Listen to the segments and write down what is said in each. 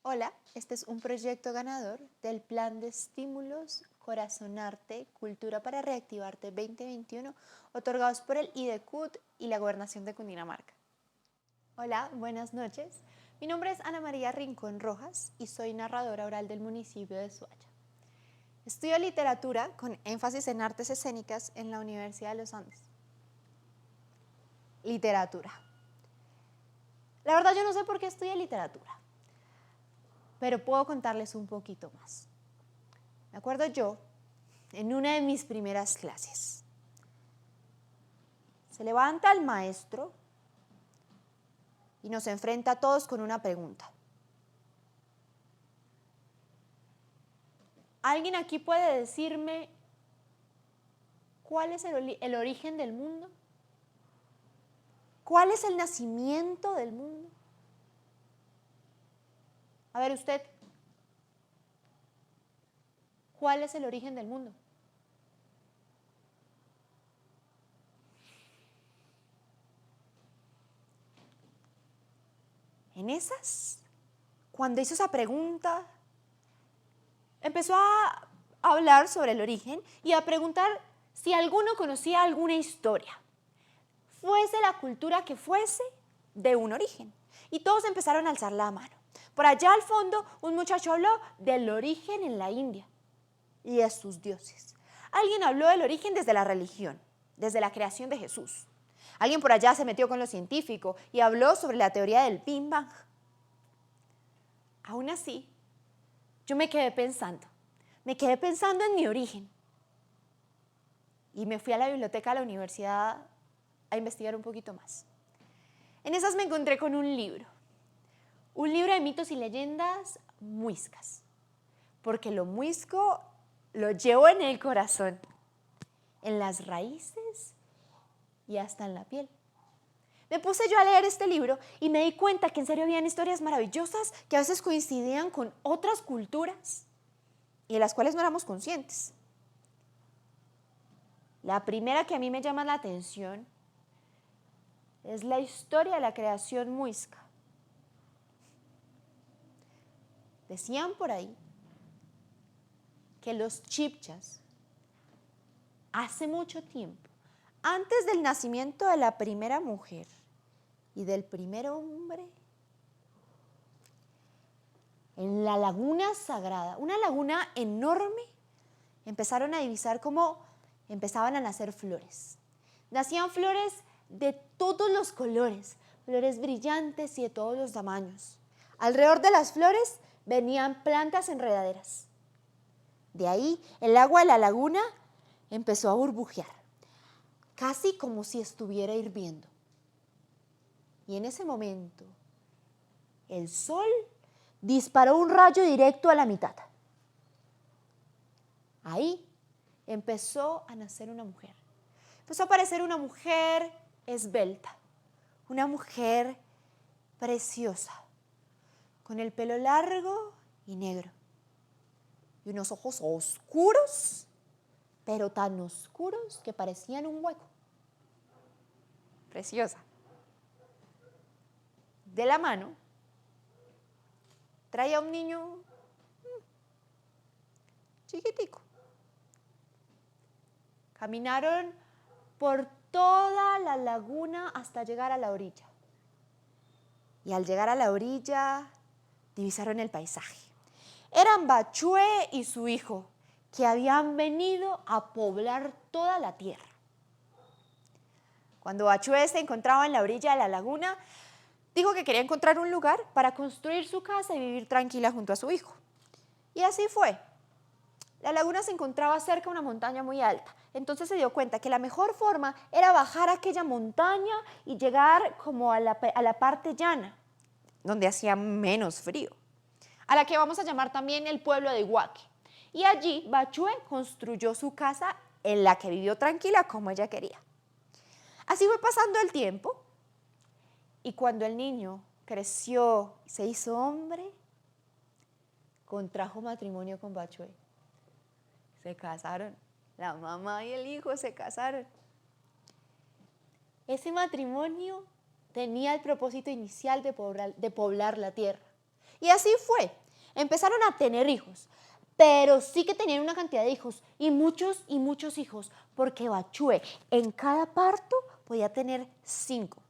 Hola, este es un proyecto ganador del Plan de Estímulos Corazonarte, Cultura para Reactivarte 2021, otorgados por el IDECUT y la Gobernación de Cundinamarca. Hola, buenas noches. Mi nombre es Ana María Rincón Rojas y soy narradora oral del municipio de Suacha. Estudio literatura con énfasis en artes escénicas en la Universidad de los Andes. Literatura. La verdad yo no sé por qué estudié literatura, pero puedo contarles un poquito más. Me acuerdo yo, en una de mis primeras clases, se levanta el maestro y nos enfrenta a todos con una pregunta. ¿Alguien aquí puede decirme cuál es el origen del mundo? ¿Cuál es el nacimiento del mundo? A ver usted, ¿cuál es el origen del mundo? En esas, cuando hizo esa pregunta, empezó a hablar sobre el origen y a preguntar si alguno conocía alguna historia, fuese la cultura que fuese, de un origen. Y todos empezaron a alzar la mano. Por allá al fondo, un muchacho habló del origen en la India y de sus dioses. Alguien habló del origen desde la religión, desde la creación de Jesús. Alguien por allá se metió con lo científico y habló sobre la teoría del Big Bang. Aún así, yo me quedé pensando en mi origen. Y me fui a la biblioteca de la universidad a investigar un poquito más. En esas me encontré con un libro de mitos y leyendas muiscas, porque lo muisco lo llevo en el corazón, en las raíces y hasta en la piel. Me puse yo a leer este libro y me di cuenta que en serio habían historias maravillosas que a veces coincidían con otras culturas y de las cuales no éramos conscientes. La primera que a mí me llama la atención es la historia de la creación muisca. Decían por ahí que los chibchas, hace mucho tiempo, antes del nacimiento de la primera mujer y del primer hombre, en la laguna sagrada, una laguna enorme, empezaron a divisar cómo empezaban a nacer flores. Nacían flores de todos los colores, flores brillantes y de todos los tamaños. Alrededor de las flores venían plantas enredaderas. De ahí el agua de la laguna empezó a burbujear, casi como si estuviera hirviendo. Y en ese momento, el sol disparó un rayo directo a la mitad. Ahí empezó a nacer una mujer. Empezó a aparecer una mujer esbelta, una mujer preciosa, con el pelo largo y negro, y unos ojos oscuros, pero tan oscuros que parecían un hueco. Preciosa. De la mano traía un niño chiquitico. Caminaron por toda la laguna hasta llegar a la orilla. Y al llegar a la orilla, divisaron el paisaje. Eran Bachué y su hijo, que habían venido a poblar toda la tierra. Cuando Bachué se encontraba en la orilla de la laguna, dijo que quería encontrar un lugar para construir su casa y vivir tranquila junto a su hijo. Y así fue. La laguna se encontraba cerca de una montaña muy alta. Entonces se dio cuenta que la mejor forma era bajar a aquella montaña y llegar como a la parte llana, donde hacía menos frío, a la que vamos a llamar también el pueblo de Iguaque. Y allí Bachué construyó su casa en la que vivió tranquila como ella quería. Así fue pasando el tiempo y cuando el niño creció y se hizo hombre, contrajo matrimonio con Bachué. Se casaron, la mamá y el hijo se casaron. Ese matrimonio tenía el propósito inicial de poblar la tierra. Y así fue. Empezaron a tener hijos, pero sí que tenían una cantidad de hijos y muchos hijos, porque Bachue en cada parto podía tener 5,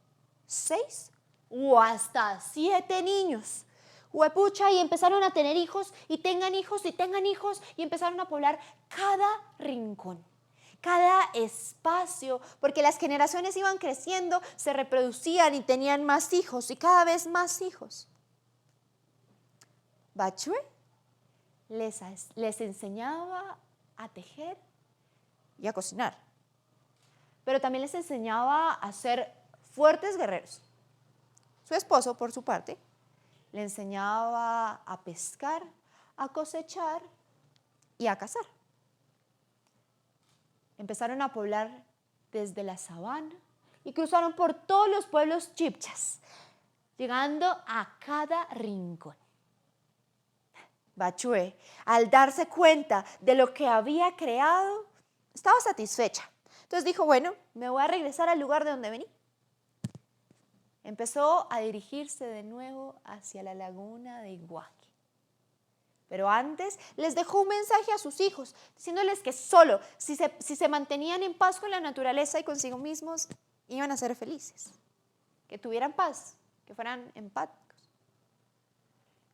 6 o hasta 7 niños. Huepucha, y empezaron a tener hijos y tengan hijos y tengan hijos y empezaron a poblar cada rincón, cada espacio, porque las generaciones iban creciendo, se reproducían y tenían más hijos y cada vez más hijos. Bachue les enseñaba a tejer y a cocinar, pero también les enseñaba a ser fuertes guerreros. Su esposo, por su parte, le enseñaba a pescar, a cosechar y a cazar. Empezaron a poblar desde la sabana y cruzaron por todos los pueblos chibchas, llegando a cada rincón. Bachue, al darse cuenta de lo que había creado, estaba satisfecha. Entonces dijo, bueno, me voy a regresar al lugar de donde vení. Empezó a dirigirse de nuevo hacia la laguna de Iguaqui. Pero antes les dejó un mensaje a sus hijos, diciéndoles que solo si se mantenían en paz con la naturaleza y consigo mismos, iban a ser felices, que tuvieran paz, que fueran empáticos.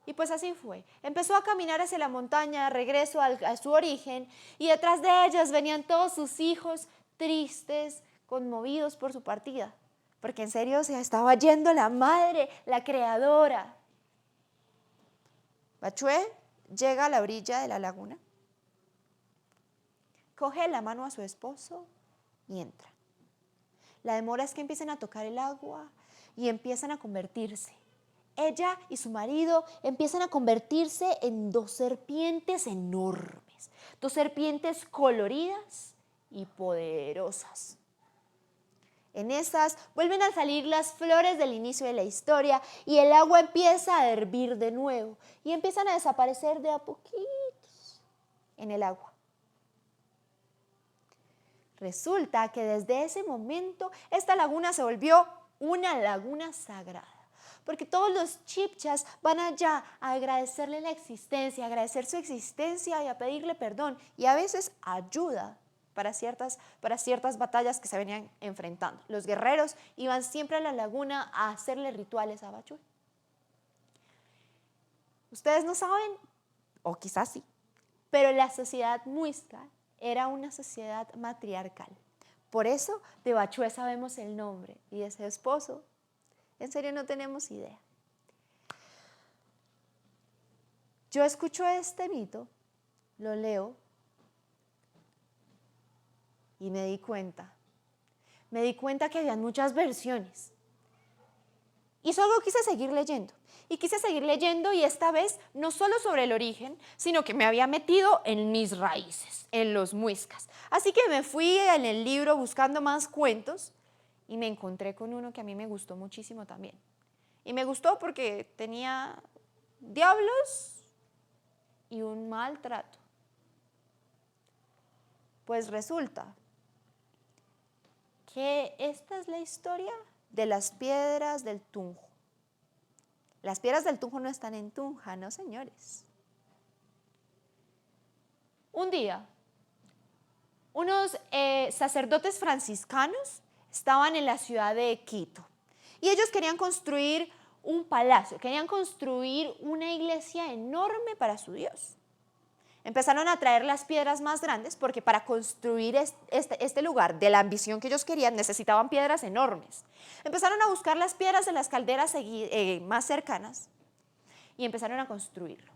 Y pues así fue. Empezó a caminar hacia la montaña, regreso a su origen, y detrás de ellas venían todos sus hijos tristes, conmovidos por su partida, porque en serio se estaba yendo la madre, la creadora. Bachue llega a la orilla de la laguna, coge la mano a su esposo y entra. La demora es que empiecen a tocar el agua y empiezan a convertirse. Ella y su marido empiezan a convertirse en 2 serpientes enormes, 2 serpientes coloridas y poderosas. En esas vuelven a salir las flores del inicio de la historia y el agua empieza a hervir de nuevo y empiezan a desaparecer de a poquitos en el agua. Resulta que desde ese momento esta laguna se volvió una laguna sagrada, porque todos los chibchas van allá a agradecerle la existencia, a agradecer su existencia y a pedirle perdón y a veces ayuda para ciertas batallas que se venían enfrentando. Los guerreros iban siempre a la laguna a hacerle rituales a Bachue. Ustedes no saben, o quizás sí, pero la sociedad muisca era una sociedad matriarcal. Por eso de Bachue sabemos el nombre y de su esposo, en serio no tenemos idea. Yo escucho este mito, lo leo y me di cuenta que había muchas versiones. Y solo quise seguir leyendo. Y quise seguir leyendo y esta vez no solo sobre el origen, sino que me había metido en mis raíces, en los muiscas. Así que me fui en el libro buscando más cuentos y me encontré con uno que a mí me gustó muchísimo también. Y me gustó porque tenía diablos y un maltrato. Pues resulta que esta es la historia de las piedras del Tunjo. Las piedras del Tunjo no están en Tunja, no señores. Un día, unos sacerdotes franciscanos estaban en la ciudad de Quito y ellos querían construir un palacio, querían construir una iglesia enorme para su Dios. Empezaron a traer las piedras más grandes porque para construir este lugar de la ambición que ellos querían necesitaban piedras enormes. Empezaron a buscar las piedras en las calderas más cercanas y empezaron a construirlo.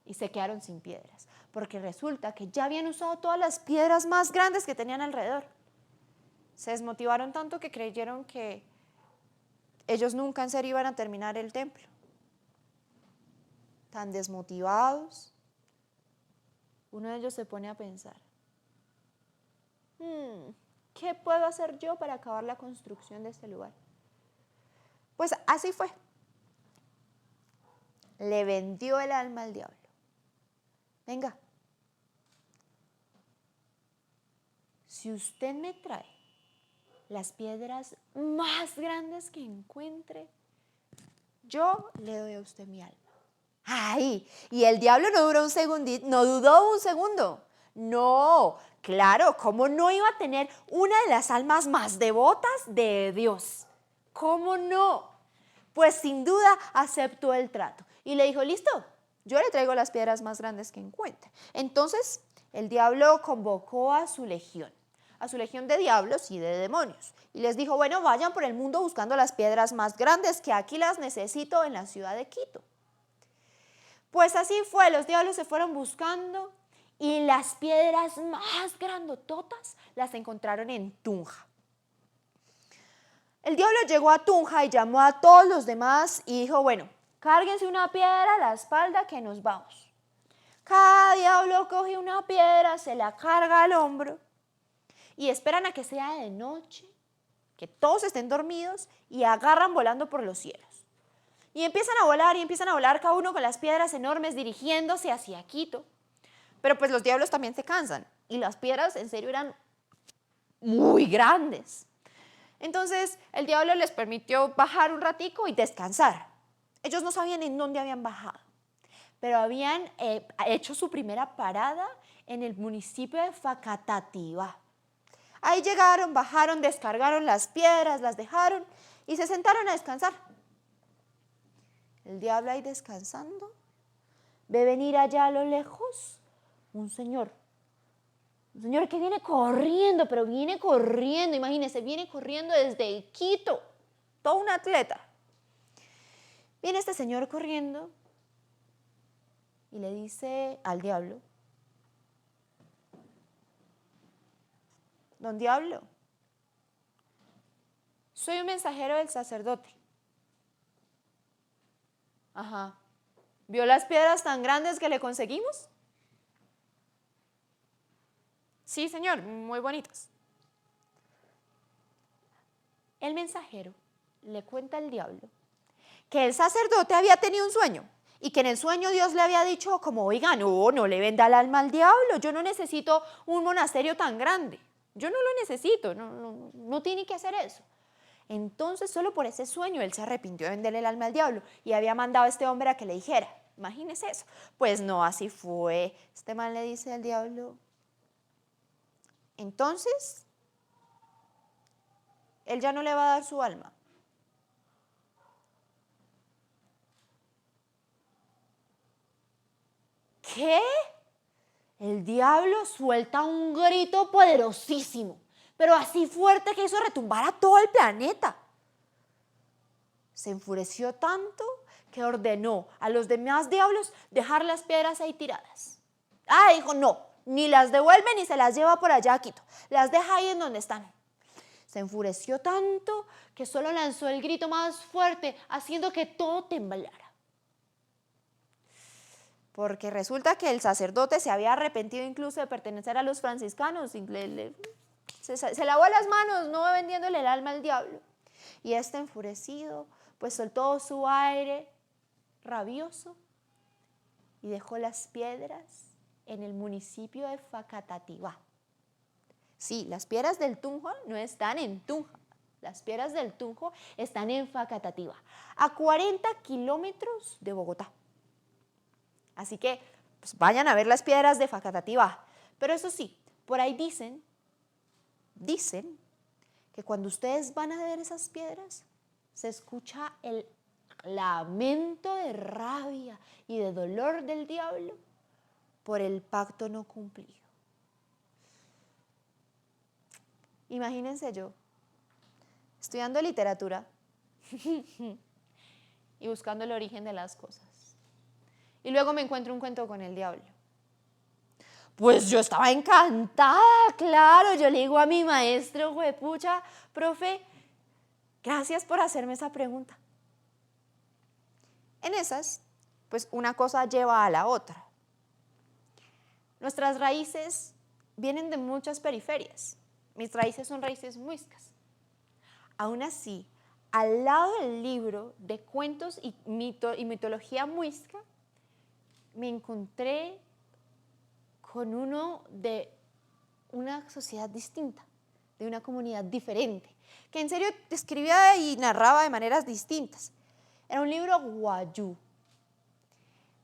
Y se quedaron sin piedras porque resulta que ya habían usado todas las piedras más grandes que tenían alrededor. Se desmotivaron tanto que creyeron que ellos nunca en serio iban a terminar el templo. Tan desmotivados, uno de ellos se pone a pensar, ¿qué puedo hacer yo para acabar la construcción de este lugar? Pues así fue. Le vendió el alma al diablo. Venga, si usted me trae las piedras más grandes que encuentre, yo le doy a usted mi alma. Ay, y el diablo no duró un segundito, no dudó un segundo. No, claro, ¿cómo no iba a tener una de las almas más devotas de Dios? ¿Cómo no? Pues sin duda aceptó el trato y le dijo, listo, yo le traigo las piedras más grandes que encuentre. Entonces el diablo convocó a su legión de diablos y de demonios. Y les dijo, bueno, vayan por el mundo buscando las piedras más grandes, que aquí las necesito en la ciudad de Quito. Pues así fue, los diablos se fueron buscando y las piedras más grandototas las encontraron en Tunja. El diablo llegó a Tunja y llamó a todos los demás y dijo, bueno, cárguense una piedra a la espalda que nos vamos. Cada diablo coge una piedra, se la carga al hombro y esperan a que sea de noche, que todos estén dormidos y agarran volando por los cielos. Y empiezan a volar cada uno con las piedras enormes dirigiéndose hacia Quito. Pero pues los diablos también se cansan y las piedras en serio eran muy grandes. Entonces el diablo les permitió bajar un ratico y descansar. Ellos no sabían en dónde habían bajado, pero habían hecho su primera parada en el municipio de Facatativá. Ahí llegaron, bajaron, descargaron las piedras, las dejaron y se sentaron a descansar. El diablo ahí descansando, ve venir allá a lo lejos un señor que viene corriendo, pero viene corriendo, imagínense, viene corriendo desde Quito, todo un atleta. Viene este señor corriendo y le dice al diablo, don diablo, soy un mensajero del sacerdote. Ajá. ¿Vio las piedras tan grandes que le conseguimos? Sí, señor, muy bonitas. El mensajero le cuenta al diablo que el sacerdote había tenido un sueño y que en el sueño Dios le había dicho como, oiga, no le venda el alma al diablo, yo no necesito un monasterio tan grande, yo no lo necesito, no tiene que hacer eso. Entonces, solo por ese sueño, él se arrepintió de venderle el alma al diablo y había mandado a este hombre a que le dijera, imagínese eso. Pues no, así fue. Este man le dice al diablo, entonces, él ya no le va a dar su alma. ¿Qué? El diablo suelta un grito poderosísimo, pero así fuerte que hizo retumbar a todo el planeta. Se enfureció tanto que ordenó a los demás diablos dejar las piedras ahí tiradas. Dijo, no, ni las devuelve ni se las lleva por allá a Quito, las deja ahí en donde están. Se enfureció tanto que solo lanzó el grito más fuerte, haciendo que todo temblara. Porque resulta que el sacerdote se había arrepentido incluso de pertenecer a los franciscanos, se lavó las manos, no vendiéndole el alma al diablo. Y este enfurecido, pues soltó su aire rabioso y dejó las piedras en el municipio de Facatativá. Sí, las piedras del Tunjo no están en Tunja, las piedras del Tunjo están en Facatativá, a 40 kilómetros de Bogotá. Así que pues vayan a ver las piedras de Facatativá. Pero eso sí, por ahí dicen que cuando ustedes van a ver esas piedras, se escucha el lamento de rabia y de dolor del diablo por el pacto no cumplido. Imagínense yo, estudiando literatura y buscando el origen de las cosas. Y luego me encuentro un cuento con el diablo. Pues yo estaba encantada, claro. Yo le digo a mi maestro, juepucha, profe, gracias por hacerme esa pregunta. En esas, pues una cosa lleva a la otra. Nuestras raíces vienen de muchas periferias. Mis raíces son raíces muiscas. Aún así, al lado del libro de cuentos y mitología muisca, me encontré con uno de una sociedad distinta, de una comunidad diferente, que en serio escribía y narraba de maneras distintas. Era un libro guayú.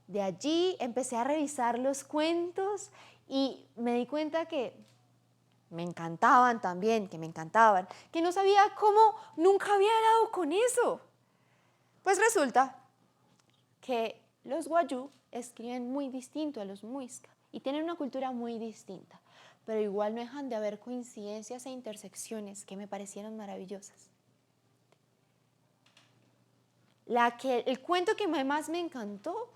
De allí empecé a revisar los cuentos y me di cuenta que me encantaban también, que me encantaban, que no sabía cómo nunca había dado con eso. Pues resulta que los guayú escriben muy distinto a los muisca y tienen una cultura muy distinta, pero igual no dejan de haber coincidencias e intersecciones que me parecieron maravillosas. El cuento que más me encantó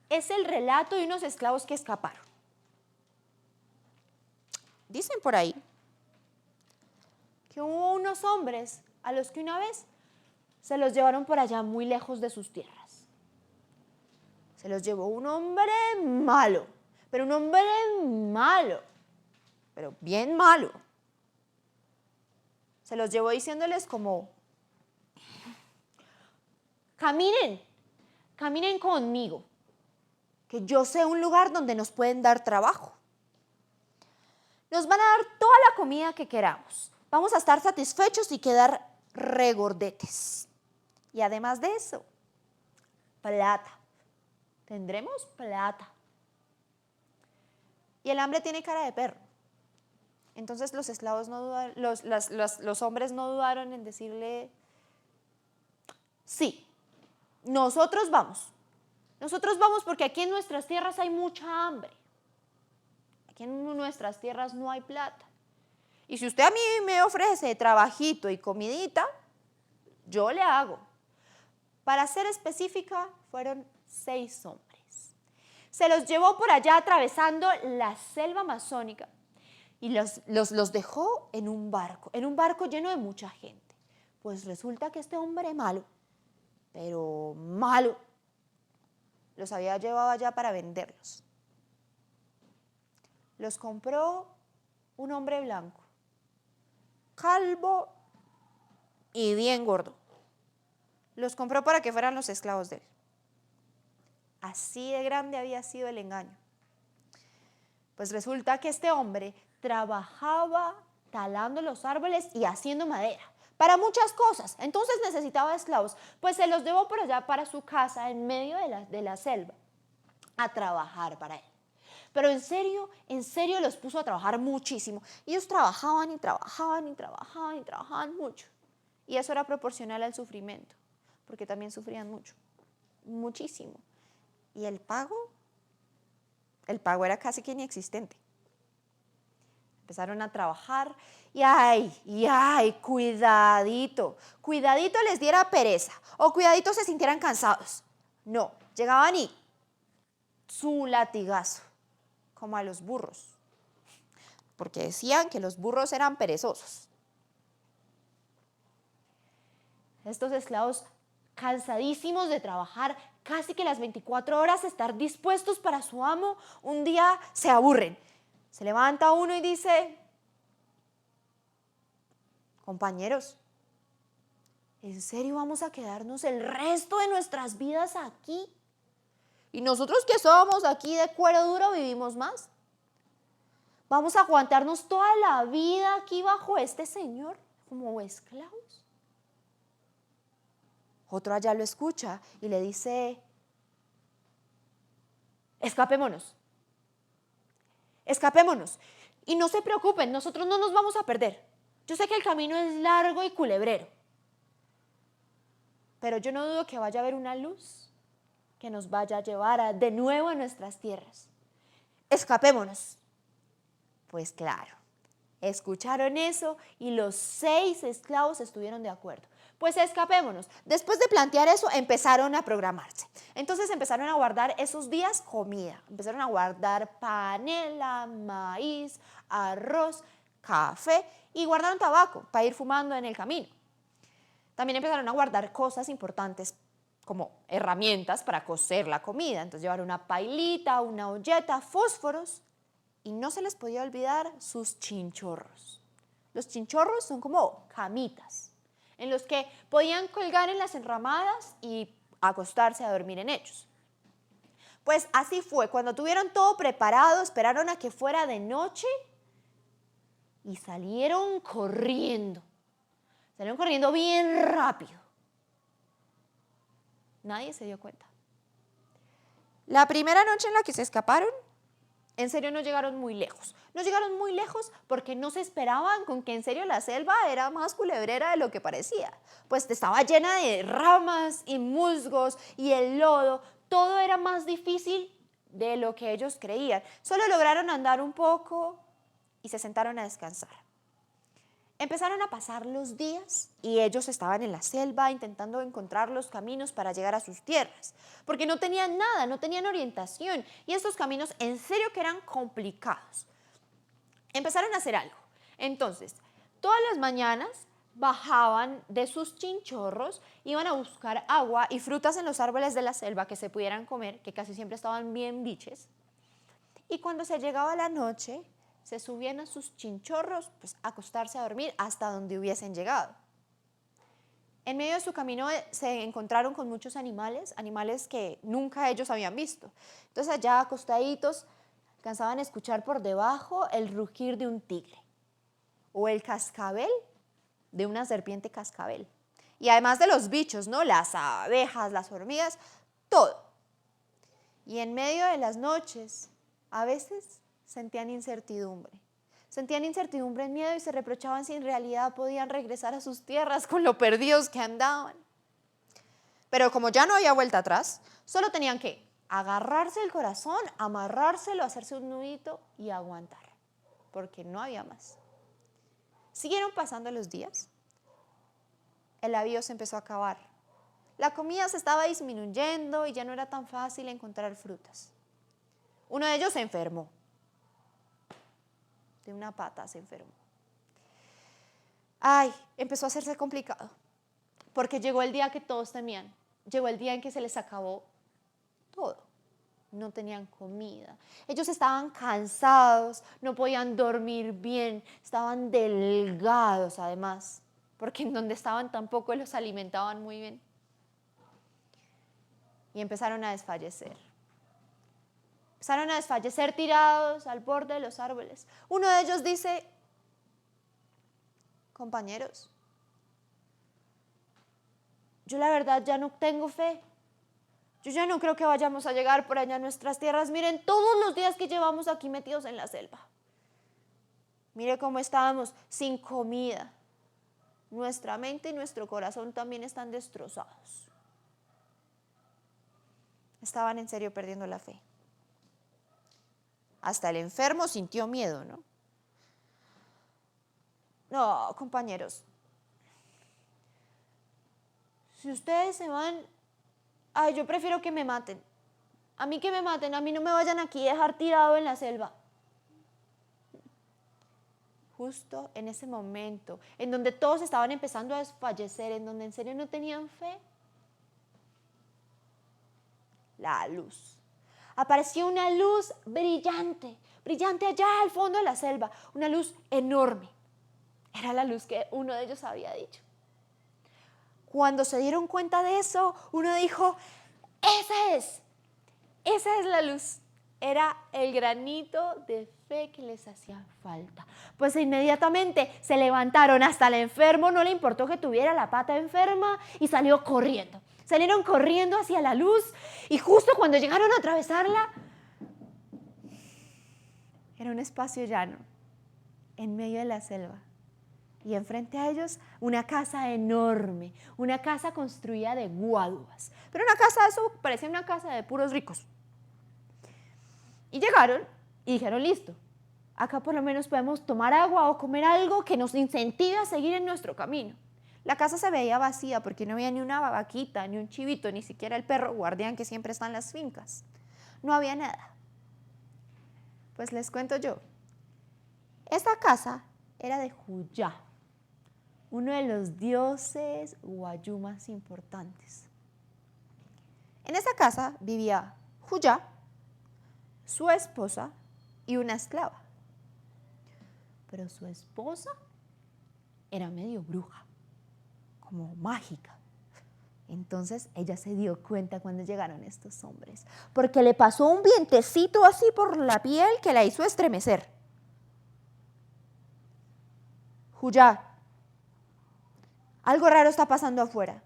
es el relato de unos esclavos que escaparon. Dicen por ahí que hubo unos hombres a los que una vez se los llevaron por allá muy lejos de sus tierras. Se los llevó un hombre malo, pero un hombre malo, pero bien malo. Se los llevó diciéndoles como, caminen conmigo, que yo sé un lugar donde nos pueden dar trabajo. Nos van a dar toda la comida que queramos. Vamos a estar satisfechos y quedar regordetes. Y además de eso, plata. Tendremos plata. Y el hambre tiene cara de perro. Entonces los esclavos no dudaron, los hombres no dudaron en decirle, sí, nosotros vamos. Nosotros vamos porque aquí en nuestras tierras hay mucha hambre. Aquí en nuestras tierras no hay plata. Y si usted a mí me ofrece trabajito y comidita, yo le hago. Para ser específica, fueron 6 hombres. Se los llevó por allá atravesando la selva amazónica y los dejó en un barco lleno de mucha gente. Pues resulta que este hombre malo, pero malo, los había llevado allá para venderlos. Los compró un hombre blanco, calvo y bien gordo. Los compró para que fueran los esclavos de él. Así de grande había sido el engaño. Pues resulta que este hombre trabajaba talando los árboles y haciendo madera para muchas cosas. Entonces necesitaba esclavos. Pues se los llevó por allá para su casa en medio de la selva a trabajar para él. Pero en serio los puso a trabajar muchísimo. Y ellos trabajaban y trabajaban y trabajaban y trabajaban mucho. Y eso era proporcional al sufrimiento, porque también sufrían mucho, muchísimo. Y el pago era casi que inexistente. Empezaron a trabajar y cuidadito les diera pereza o cuidadito se sintieran cansados. No, llegaban y su latigazo, como a los burros, porque decían que los burros eran perezosos. Estos esclavos, cansadísimos de trabajar casi que las 24 horas, estar dispuestos para su amo, un día se aburren. Se levanta uno y dice, compañeros, ¿en serio vamos a quedarnos el resto de nuestras vidas aquí? ¿Y nosotros que somos aquí de cuero duro vivimos más? ¿Vamos a aguantarnos toda la vida aquí bajo este señor como esclavos? Otro allá lo escucha y le dice, escapémonos. Y no se preocupen, nosotros no nos vamos a perder. Yo sé que el camino es largo y culebrero, pero yo no dudo que vaya a haber una luz que nos vaya a llevar de nuevo a nuestras tierras. Escapémonos. Pues claro, escucharon eso y los 6 esclavos estuvieron de acuerdo. Pues escapémonos. Después de plantear eso, empezaron a programarse. Entonces empezaron a guardar esos días comida. Empezaron a guardar panela, maíz, arroz, café y guardaron tabaco para ir fumando en el camino. También empezaron a guardar cosas importantes como herramientas para cocer la comida. Entonces llevaron una pailita, una olleta, fósforos y no se les podía olvidar sus chinchorros. Los chinchorros son como camitas en los que podían colgar en las enramadas y acostarse a dormir en ellos. Pues así fue, cuando tuvieron todo preparado, esperaron a que fuera de noche y salieron corriendo bien rápido. Nadie se dio cuenta. La primera noche en la que se escaparon, en serio no llegaron muy lejos. No llegaron muy lejos porque no se esperaban con que en serio la selva era más culebrera de lo que parecía. Pues estaba llena de ramas y musgos y el lodo. Todo era más difícil de lo que ellos creían. Solo lograron andar un poco y se sentaron a descansar. Empezaron a pasar los días y ellos estaban en la selva intentando encontrar los caminos para llegar a sus tierras, porque no tenían nada, no tenían orientación y estos caminos en serio que eran complicados. Empezaron a hacer algo. Entonces, todas las mañanas bajaban de sus chinchorros, iban a buscar agua y frutas en los árboles de la selva que se pudieran comer, que casi siempre estaban bien biches. Y cuando se llegaba la noche, se subían a sus chinchorros, pues a acostarse a dormir hasta donde hubiesen llegado. En medio de su camino se encontraron con muchos animales, animales que nunca ellos habían visto. Entonces allá acostaditos alcanzaban a escuchar por debajo el rugir de un tigre o el cascabel de una serpiente cascabel. Y además de los bichos, ¿no? Las abejas, las hormigas, todo. Y en medio de las noches, a veces sentían incertidumbre. Sentían incertidumbre, miedo y se reprochaban si en realidad podían regresar a sus tierras con lo perdidos que andaban. Pero como ya no había vuelta atrás, solo tenían que agarrarse el corazón, amarrárselo, hacerse un nudito y aguantar, porque no había más. Siguieron pasando los días. El avío se empezó a acabar. La comida se estaba disminuyendo y ya no era tan fácil encontrar frutas. Uno de ellos se enfermó. De una pata se enfermó. Empezó a hacerse complicado, porque llegó el día que todos temían. Llegó el día en que se les acabó todo. No tenían comida. Ellos estaban cansados, no podían dormir bien, estaban delgados además, porque en donde estaban tampoco los alimentaban muy bien. Y empezaron a desfallecer. Empezaron a desfallecer tirados al borde de los árboles. Uno de ellos dice: compañeros, yo la verdad ya no tengo fe. Yo ya no creo que vayamos a llegar por allá a nuestras tierras. Miren todos los días que llevamos aquí metidos en la selva. Mire cómo estábamos sin comida. Nuestra mente y nuestro corazón también están destrozados. Estaban en serio perdiendo la fe. Hasta el enfermo sintió miedo, ¿no? No, compañeros. Si ustedes se van, yo prefiero que me maten. A mí que me maten, a mí no me vayan aquí a dejar tirado en la selva. Justo en ese momento, en donde todos estaban empezando a desfallecer, en donde en serio no tenían fe, la luz. Apareció una luz brillante, brillante allá al fondo de la selva, una luz enorme. Era la luz que uno de ellos había dicho. Cuando se dieron cuenta de eso, uno dijo: esa es la luz. Era el granito de fe que les hacía falta. Pues inmediatamente se levantaron, hasta el enfermo no le importó que tuviera la pata enferma y salió corriendo. Salieron corriendo hacia la luz y justo cuando llegaron a atravesarla, era un espacio llano, en medio de la selva. Y enfrente a ellos una casa enorme, una casa construida de guaduas. Pero una casa, eso parecía una casa de puros ricos. Y llegaron y dijeron: listo, acá por lo menos podemos tomar agua o comer algo que nos incentive a seguir en nuestro camino. La casa se veía vacía porque no había ni una vaquita, ni un chivito, ni siquiera el perro guardián que siempre está en las fincas. No había nada. Pues les cuento yo. Esta casa era de Juyá, uno de los dioses wayuu más importantes. En esa casa vivía Juyá, su esposa y una esclava. Pero su esposa era medio bruja, como mágica. Entonces ella se dio cuenta cuando llegaron estos hombres, porque le pasó un vientecito así por la piel que la hizo estremecer. Juyá, algo raro está pasando afuera.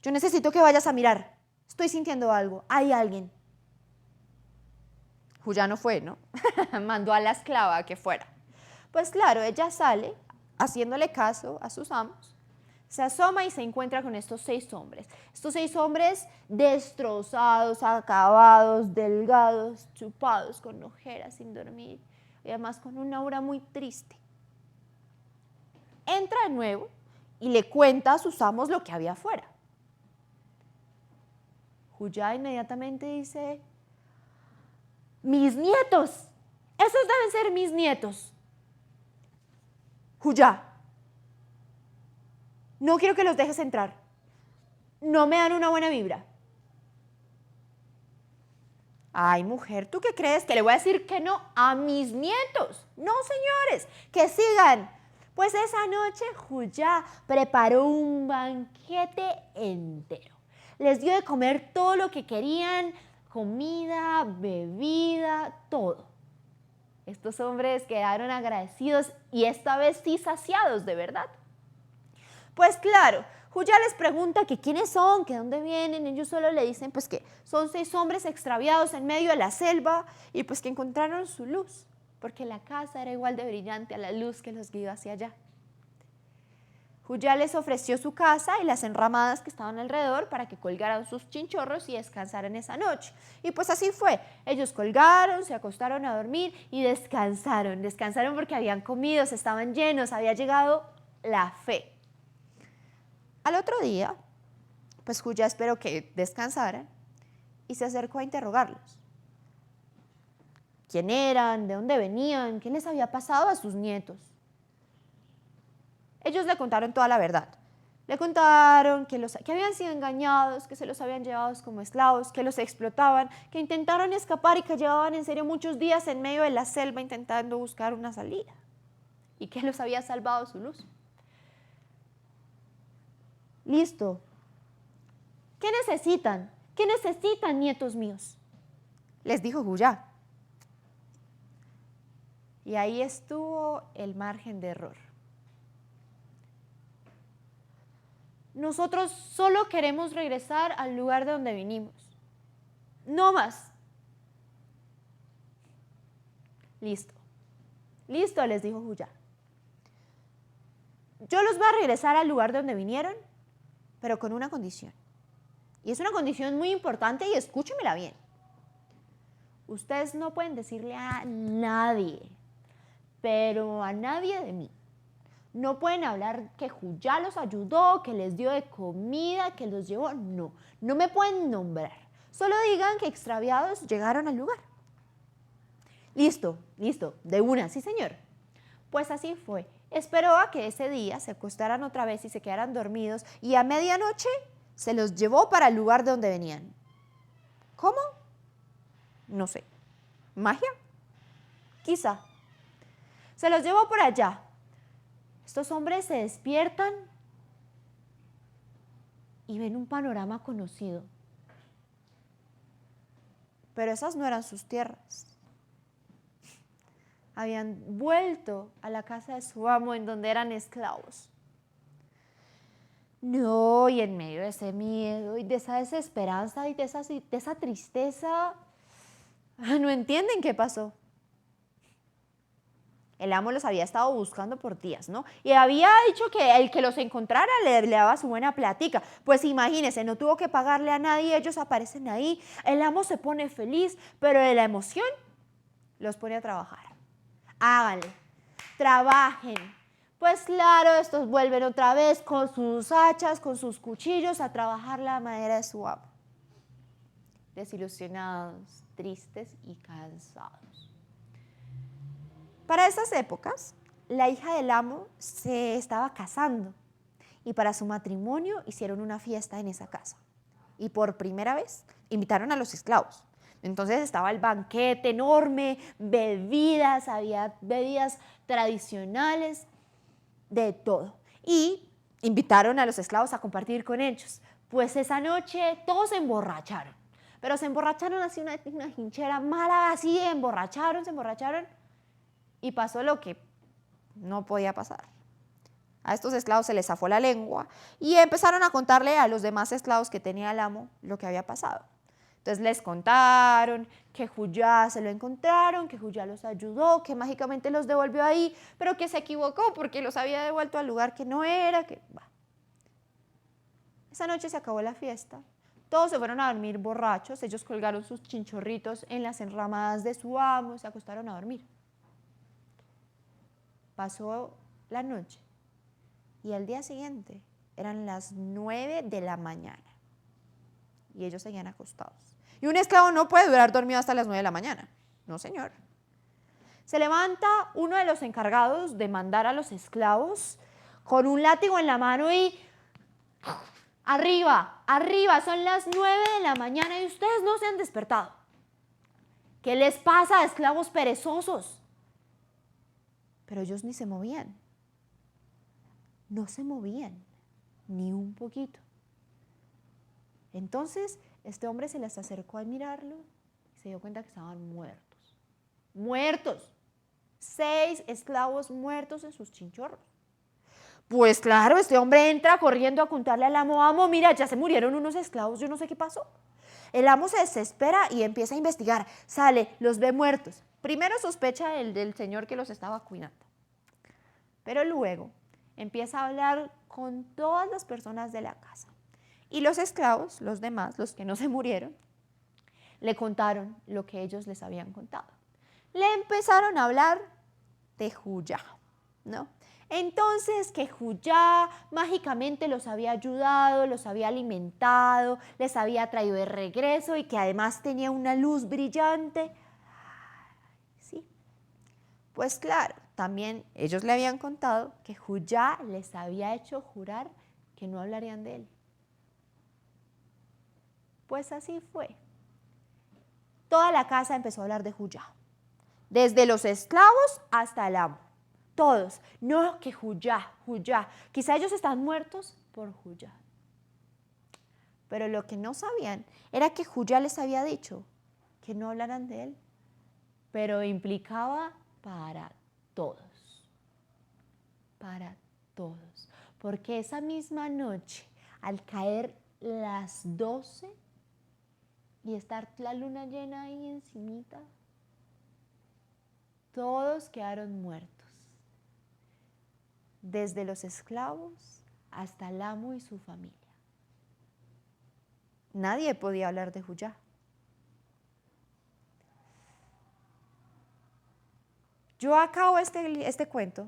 Yo necesito que vayas a mirar. Estoy sintiendo algo. Hay alguien. Juyá no fue, ¿no? Mandó a la esclava a que fuera. Pues claro, ella sale haciéndole caso a sus amos, se asoma y se encuentra con estos 6 hombres. Estos 6 hombres destrozados, acabados, delgados, chupados, con ojeras, sin dormir y además con una aura muy triste. Entra de nuevo y le cuenta a sus amos lo que había afuera. Juyá inmediatamente dice: mis nietos, esos deben ser mis nietos. Juyá, no quiero que los dejes entrar. No me dan una buena vibra. Ay, mujer, ¿tú qué crees? ¿Que le voy a decir que no a mis nietos? No, señores, que sigan. Pues esa noche Juyá preparó un banquete entero. Les dio de comer todo lo que querían, comida, bebida, todo. Estos hombres quedaron agradecidos y esta vez sí saciados de verdad. Pues claro, Juyá les pregunta que quiénes son, que dónde vienen. Ellos solo le dicen pues que son 6 hombres extraviados en medio de la selva y pues que encontraron su luz, porque la casa era igual de brillante a la luz que los guió hacia allá. Juyá les ofreció su casa y las enramadas que estaban alrededor para que colgaran sus chinchorros y descansaran esa noche. Y pues así fue. Ellos colgaron, se acostaron a dormir y descansaron. Descansaron porque habían comido, estaban llenos, había llegado la fe. Al otro día, pues Juyá esperó que descansaran y se acercó a interrogarlos. ¿Quién eran? ¿De dónde venían? ¿Qué les había pasado a sus nietos? Ellos le contaron toda la verdad. Le contaron que habían sido engañados, que se los habían llevado como esclavos, que los explotaban, que intentaron escapar y que llevaban en serio muchos días en medio de la selva intentando buscar una salida y que los había salvado su luz. Listo. ¿Qué necesitan? ¿Qué necesitan, nietos míos? Les dijo Juyá. Y ahí estuvo el margen de error. Nosotros solo queremos regresar al lugar de donde vinimos. No más. Listo. Listo, les dijo Juyá. Yo los voy a regresar al lugar de donde vinieron, pero con una condición. Y es una condición muy importante y escúchemela bien. Ustedes no pueden decirle a nadie, pero a nadie de mí. No pueden hablar que Juyá los ayudó, que les dio de comida, que los llevó. No, no me pueden nombrar. Solo digan que extraviados llegaron al lugar. Listo, listo, de una, sí señor. Pues así fue. Esperó a que ese día se acostaran otra vez y se quedaran dormidos y a medianoche se los llevó para el lugar de donde venían. ¿Cómo? No sé. ¿Magia? Quizá. Se los llevó por allá. Estos hombres se despiertan y ven un panorama conocido. Pero esas no eran sus tierras. Habían vuelto a la casa de su amo en donde eran esclavos. No, y en medio de ese miedo y de esa desesperanza y de esa tristeza, no entienden qué pasó. El amo los había estado buscando por días, ¿no? Y había dicho que el que los encontrara le daba su buena plática. Pues imagínense, no tuvo que pagarle a nadie, ellos aparecen ahí. El amo se pone feliz, pero de la emoción los pone a trabajar. Háganle, trabajen. Pues claro, estos vuelven otra vez con sus hachas, con sus cuchillos a trabajar la madera de su amo. Desilusionados, tristes y cansados. Para esas épocas, la hija del amo se estaba casando y para su matrimonio hicieron una fiesta en esa casa. Y por primera vez invitaron a los esclavos. Entonces estaba el banquete enorme, bebidas, había bebidas tradicionales, de todo. Y invitaron a los esclavos a compartir con ellos. Pues esa noche todos se emborracharon. Pero se emborracharon así una hinchera mala, así se emborracharon. Y pasó lo que no podía pasar. A estos esclavos se les zafó la lengua y empezaron a contarle a los demás esclavos que tenía el amo lo que había pasado. Entonces les contaron que Juyá se lo encontraron, que Juyá los ayudó, que mágicamente los devolvió ahí, pero que se equivocó porque los había devuelto al lugar que no era. Esa noche se acabó la fiesta. Todos se fueron a dormir borrachos. Ellos colgaron sus chinchorritos en las enramadas de su amo y se acostaron a dormir. Pasó la noche y al día siguiente eran las 9 de la mañana y ellos seguían acostados. Y un esclavo no puede durar dormido hasta las 9 de la mañana. No, señor. Se levanta uno de los encargados de mandar a los esclavos con un látigo en la mano y arriba, arriba, son las 9 de la mañana y ustedes no se han despertado. ¿Qué les pasa, esclavos perezosos? Pero ellos ni se movían. No se movían, ni un poquito. Entonces, este hombre se les acercó a mirarlo y se dio cuenta que estaban muertos. ¡Muertos! 6 esclavos muertos en sus chinchorros. Pues claro, este hombre entra corriendo a contarle al amo, amo, mira, ya se murieron unos esclavos, yo no sé qué pasó. El amo se desespera y empieza a investigar. Sale, los ve muertos. Primero sospecha del señor que los estaba cuidando. Pero luego empieza a hablar con todas las personas de la casa. Y los esclavos, los demás, los que no se murieron, le contaron lo que ellos les habían contado. Le empezaron a hablar de Juyá, ¿no? Entonces que Juyá mágicamente los había ayudado, los había alimentado, les había traído de regreso y que además tenía una luz brillante. Sí, pues claro, también ellos le habían contado que Juyá les había hecho jurar que no hablarían de él. Pues así fue. Toda la casa empezó a hablar de Juyá, desde los esclavos hasta el amo. Todos, no, que Juyá, Juyá. Quizá ellos están muertos por Juyá. Pero lo que no sabían era que Juyá les había dicho que no hablaran de él, pero implicaba para todos, porque esa misma noche, al caer las 12 y estar la luna llena ahí encimita, todos quedaron muertos, desde los esclavos hasta el amo y su familia. Nadie podía hablar de Juyá. Yo acabo este cuento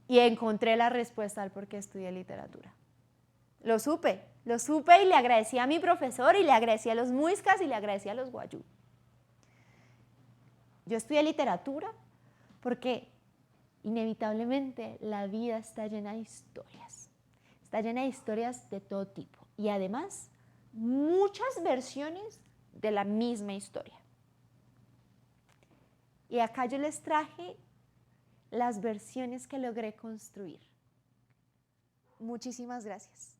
y encontré la respuesta al por qué estudié literatura. Lo supe y le agradecí a mi profesor y le agradecí a los muiscas y le agradecí a los guayú. Yo estudié literatura porque inevitablemente la vida está llena de historias. Está llena de historias de todo tipo y además muchas versiones de la misma historia. Y acá yo les traje las versiones que logré construir. Muchísimas gracias.